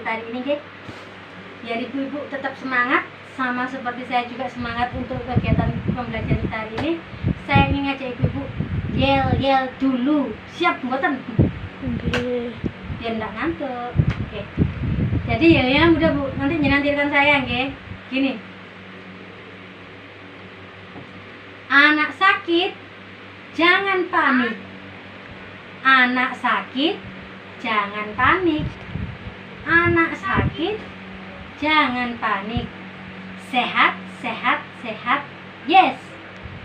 tari ini, nggih. Biar ibu-ibu tetap semangat, sama seperti saya juga semangat untuk kegiatan pembelajaran tari ini. Saya ingin ngajak ibu-ibu yel-yel dulu. Siap mboten? Nggih. Biar enggak ngantuk. Oke. Jadi ya udah Bu, nanti nyenantirkan saya, nggih. Gini. Anak sakit jangan panik. Anak sakit jangan panik. Anak sakit jangan panik. Sehat, sehat, sehat. Yes.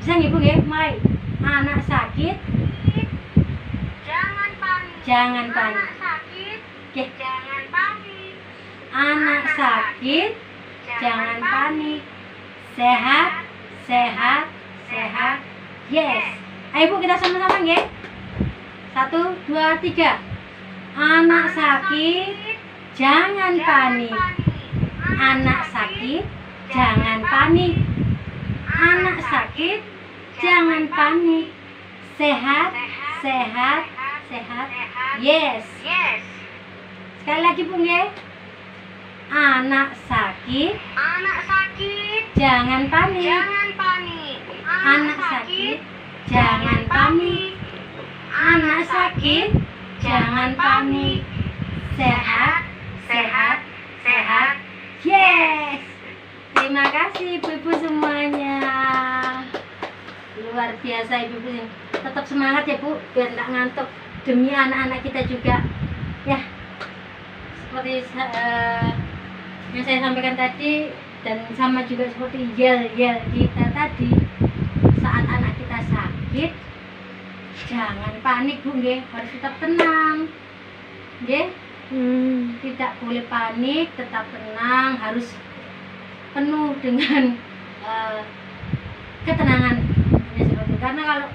Bisa nggih Bu nggih? Mulai. Anak sakit Jangan panik. jangan panik. Anak sakit. Oke. Jangan panik. Anak sakit jangan panik. Sehat, sehat, sehat. Yes. Ayo Bu, kita sama-sama nggih. 1, 2, 3. Anak sakit jangan panik. Anak sakit jangan panik. Anak sakit jangan panik. Sehat, sehat, sehat. Yes. Yes. Sekali lagi Bu nggih. Anak sakit Anak sakit. jangan panik. Jangan panik. Anak sakit jangan panik. Anak sakit jangan panik. Sehat, sehat, sehat. Yes. Terima kasih ibu-ibu semuanya. Luar biasa ibu-ibu ini. Tetap semangat ya Bu, biar enggak ngantuk, demi anak-anak kita juga. Ya. Seperti yang saya sampaikan tadi, dan sama juga seperti yel-yel kita tadi, saat anak kita sakit jangan panik Bu nggih, harus tetap tenang nggih. Tidak boleh panik, tetap tenang, harus penuh dengan ketenangan. Ya, seperti itu. Karena kalau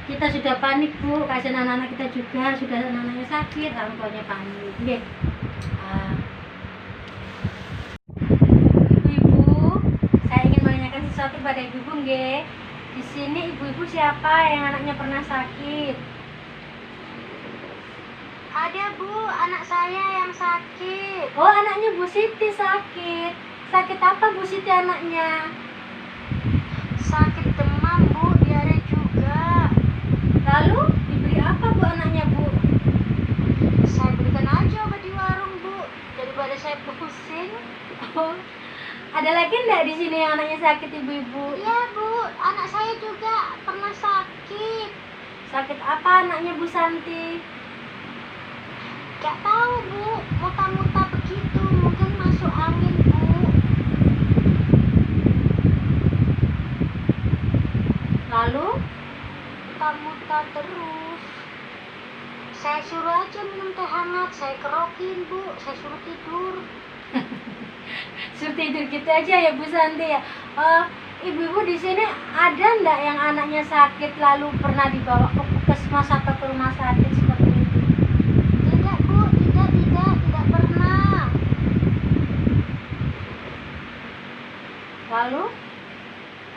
kita sudah panik Bu, kasihan anak-anak kita juga, sudah anak-anaknya sakit, orang tuanya panik nggih. Ibu-ibu, saya ingin menanyakan sesuatu pada ibu-ibu nggih. Di sini ibu-ibu siapa yang anaknya pernah sakit? Ada Bu, anak saya yang sakit. Oh, anaknya Bu Siti sakit. Sakit apa Bu Siti anaknya? Sakit demam Bu, diare juga. Lalu diberi apa Bu anaknya Bu? Saya berikan aja obat di warung Bu, daripada saya pusing. Oh, ada lagi enggak di sini yang anaknya sakit ibu-ibu? Iya Bu, anak saya juga pernah sakit. Sakit apa anaknya Bu Santi? Gak tahu Bu, muntah-muntah begitu, mungkin masuk angin Bu. Lalu Muntah-muntah terus. Saya suruh aja minum teh hangat, saya kerokin Bu, saya suruh tidur. suruh tidur gitu aja ya Bu Santi ya. Ibu-ibu di sini ada enggak yang anaknya sakit lalu pernah dibawa ke puskesmas atau ke rumah sakit seperti itu? Tidak Bu, tidak pernah. Lalu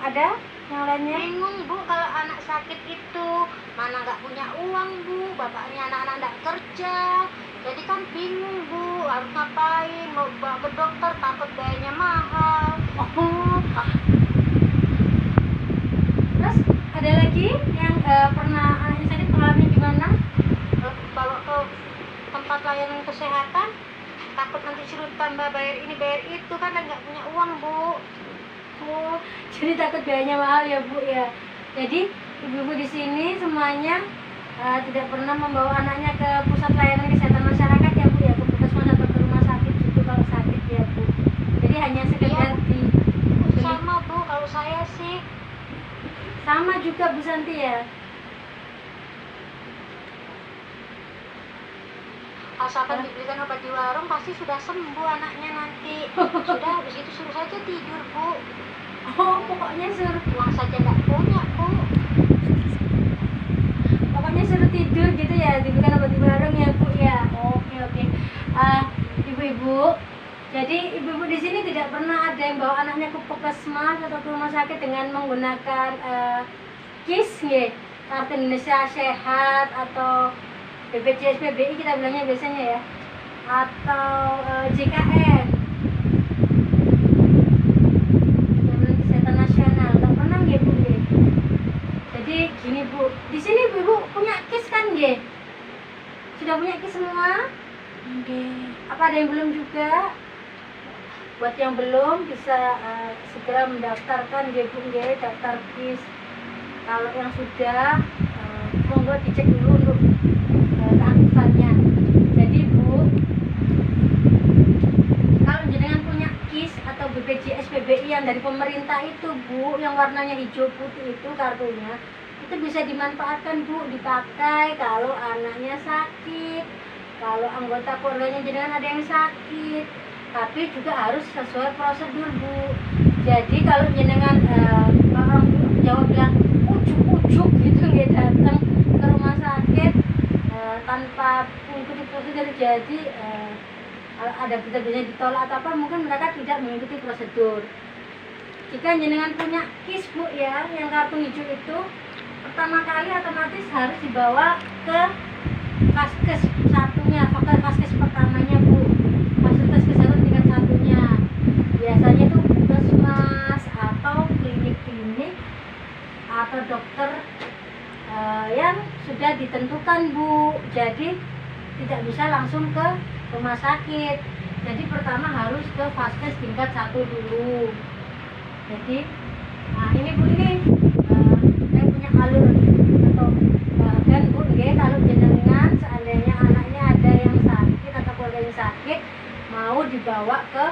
ada yang lainnya? Bingung Bu kalau anak sakit itu, mana nggak punya uang Bu, bapaknya anak-anak nggak kerja. Jadi kan bingung Bu, harus ngapain, mau bawa ke dokter takut biayanya mahal. Oh, terus ada lagi yang pernah anaknya sakit, pengalaman gimana? Bawa ke tempat layanan kesehatan, takut nanti suruh tambah bayar ini bayar itu, kan nggak punya uang Bu. Oh, jadi takut biayanya mahal ya Bu ya. Jadi ibu-ibu di sini semuanya tidak pernah membawa anaknya ke pusat layanan kesehatan masyarakat ya Bu ya, ke puskesmas atau ke rumah sakit gitu kalau sakit ya Bu. Jadi hanya sekedar di Sama Bu, kalau saya sih. sama juga Bu Santi ya. Asalkan diberikan obat di warung pasti sudah sembuh anaknya nanti. Sudah habis itu suruh saja tidur Bu. Oh, pokoknya suruh Uang saja nggak punya Bu. pokoknya suruh tidur gitu ya, diberikan obat di warung ya Bu ya. Oke. Ibu-ibu, jadi ibu-ibu di sini tidak pernah ada yang bawa anaknya ke puskesmas atau ke rumah sakit dengan menggunakan KIS nggih, Kartu Indonesia Sehat atau BPJS PBI kita bilangnya biasanya ya. atau JKN, Jaminan Kesehatan Nasional. Nggak pernah nggih Bu nggih. Jadi gini Bu, di sini Ibu punya KIS kan nggih? Sudah punya KIS semua? Apa ada yang belum juga? Buat yang belum bisa segera mendaftarkan nggih Bu nggih, daftar KIS. Kalau yang sudah monggo dicek dulu untuk keaktifannya. Jadi Bu, kalau jenengan punya KIS atau BPJS PBI yang dari pemerintah itu Bu, yang warnanya hijau putih itu kartunya, itu bisa dimanfaatkan Bu, dipakai kalau anaknya sakit, kalau anggota keluarganya jenengan ada yang sakit. Tapi juga harus sesuai prosedur Bu. Jadi kalau jenengan orang Jawa bilang ujuk-ujuk gitu nggih datang ke rumah sakit tanpa mengikuti prosedur, jadi ada berita-berita ditolak atau apa, mungkin mereka tidak mengikuti prosedur. Jika jenengan punya KIS Bu ya, yang kartu hijau itu, pertama kali otomatis harus dibawa ke Vaskes satunya, Vaskes pertamanya Bu, fasilitas kesehatan tingkat satunya. Biasanya itu puskesmas atau klinik-klinik atau dokter yang sudah ditentukan Bu. Jadi tidak bisa langsung ke rumah sakit. Jadi pertama harus ke Vaskes tingkat 1 dulu. Jadi nah ini Bu, ini saya punya alur atau dan Bu nggih, kalau jenengan seandainya anaknya ada yang sakit atau keluarga yang sakit, mau dibawa ke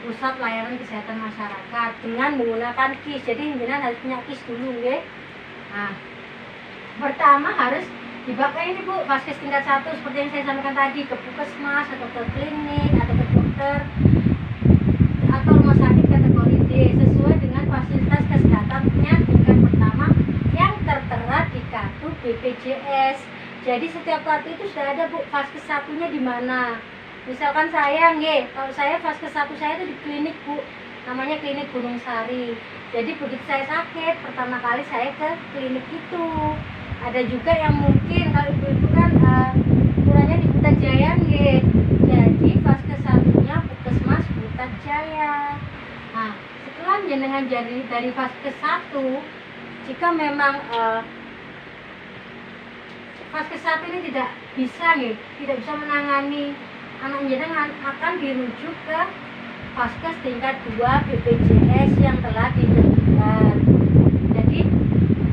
pusat layanan kesehatan masyarakat dengan menggunakan KIS. Jadi jenengan harus punya KIS dulu nggih. Nah, pertama harus dibawa ini Bu, Vaskes tingkat 1 seperti yang saya sampaikan tadi, ke puskesmas atau ke klinik atau ke dokter atau rumah sakit kategori D sesuai dengan fasilitas kesehatannya tingkat pertama yang tertera di kartu BPJS. Jadi setiap kartu itu sudah ada Bu, Vaskes satunya di mana. Misalkan saya nggih, kalau saya Vaskes 1 saya itu di klinik Bu, namanya Klinik Gunung Sari. Jadi begitu saya sakit, pertama kali saya ke klinik itu. Ada juga yang mungkin kalau ibu-ibu kan ukurannya di Putrajaya nggih. Jadi Vaskes satunya Puskesmas Putrajaya. Nah, setelah jenengan dari Vaskes 1, jika memang Vaskes 1 ini tidak bisa nggih, tidak bisa menangani anak jenengan, akan dirujuk ke Vaskes tingkat 2 BPJS yang telah ditentukan. Jadi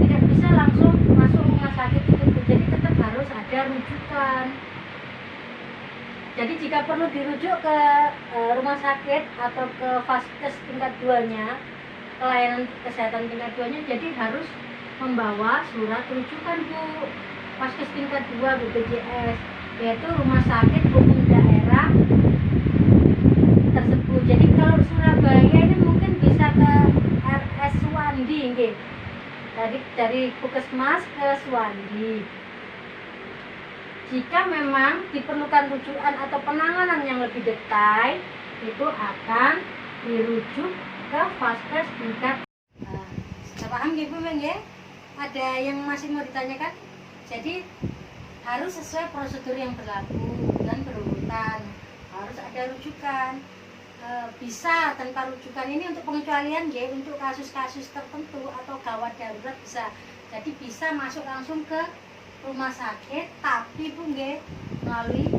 tidak bisa langsung masuk rumah sakit itu, jadi tetap harus ada rujukan. Jadi jika perlu dirujuk ke rumah sakit atau ke Vaskes tingkat 2-nya, pelayanan kesehatan tingkat 2-nya, jadi harus membawa surat rujukan Bu, Vaskes tingkat 2 BPJS, yaitu rumah sakit umum daerah tersebut. Jadi kalau Surabaya ini mungkin bisa ke RS Suwandi nggih. Dari puskesmas ke Suwandi. Jika memang diperlukan rujukan atau penanganan yang lebih detail, itu akan dirujuk ke Vaskes tingkat. Paham nggih Bu nggih? Ada yang masih mau ditanyakan? Jadi harus sesuai prosedur yang berlaku dan berurutan. Harus ada rujukan. Bisa tanpa rujukan ini untuk pengecualian ya, untuk kasus-kasus tertentu atau gawat darurat bisa. Jadi bisa masuk langsung ke rumah sakit, tapi Bu nggih melalui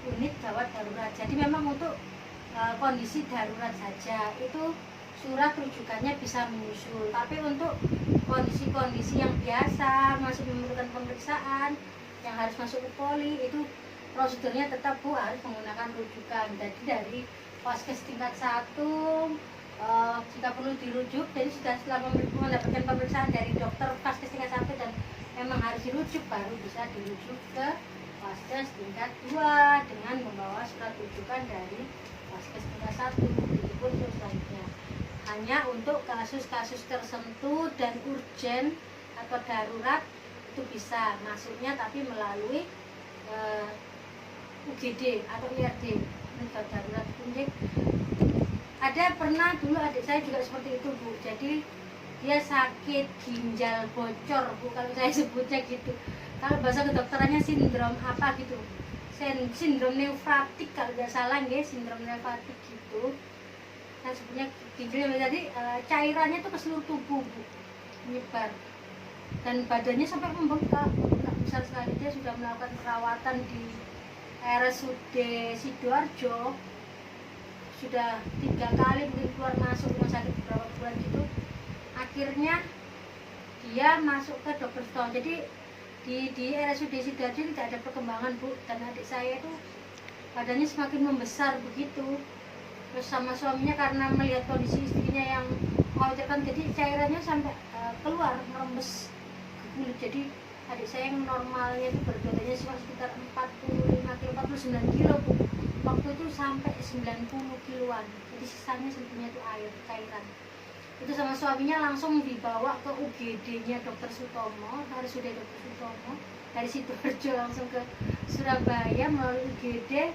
unit gawat darurat. Jadi memang untuk kondisi darurat saja itu surat rujukannya bisa menyusul. Tapi untuk kondisi-kondisi yang biasa masih memerlukan pemeriksaan yang harus masuk ke poli, itu prosedurnya tetap Bu harus menggunakan rujukan. Jadi dari Vaskes tingkat 1 jika perlu dirujuk, jadi sudah setelah mendapatkan pemeriksaan dari dokter Vaskes tingkat 1 dan memang harus dirujuk, baru bisa dirujuk ke Vaskes tingkat 2 dengan membawa surat rujukan dari Vaskes tingkat 1. Itu pun selanjutnya hanya untuk kasus-kasus tertentu dan urgen atau darurat itu bisa masuknya, tapi melalui UGD atau IRD, darurat kunjung. Ada pernah dulu adik saya juga seperti itu Bu, jadi dia sakit ginjal bocor Bu, kalau saya sebutnya gitu. Kalau bahasa kedokterannya sindrom apa gitu, sindrom nefrotik kalau nggak salah nggih, sindrom nefrotik gitu. Nah sebenarnya ginjalnya jadi cairannya tuh ke seluruh tubuh Bu, menyebar dan badannya sampai membengkak besar sekali. Dia sudah melakukan perawatan di RSUD Sidoarjo, sudah 3 kali mungkin keluar masuk rumah sakit beberapa bulan gitu. Akhirnya dia masuk ke dokter Sutomo. Jadi di RSUD Sidoarjo tidak ada perkembangan Bu, dan adik saya itu badannya semakin membesar begitu. Terus sama suaminya karena melihat kondisi istrinya yang mengkhawatirkan, jadi cairannya sampai keluar merembes ke kulit. Jadi adik saya yang normalnya itu berat badannya sekitar 45 kilo, 49 kilo Bu, waktu itu sampai 90 kiloan. Jadi sisanya sebetulnya itu air, cairan. Itu sama suaminya langsung dibawa ke UGD-nya Dr. Sutomo, harus sudah Dr. Sutomo, dari Sidoarjo langsung ke Surabaya melalui UGD,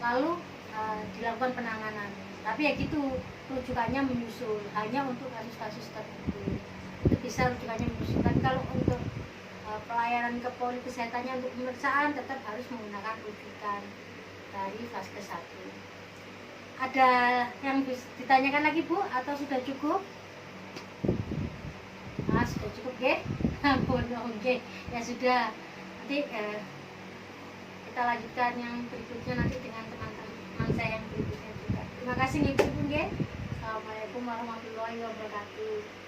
lalu dilakukan penanganan. Tapi ya gitu, rujukannya menyusul hanya untuk kasus-kasus tertentu. Itu bisa rujukannya menyusul. Dan kalau untuk pelayanan ke poli kesehatannya untuk pemeriksaan tetap harus menggunakan rujukan dari Vaskes 1. Ada yang ditanyakan lagi Bu atau sudah cukup? Nah, sudah cukup nggih? Ampun nggih. Ya sudah. Nanti kita lanjutkan yang berikutnya nanti dengan teman-teman saya yang berikutnya juga. Terima kasih Ibu nggih. Assalamualaikum warahmatullahi wabarakatuh.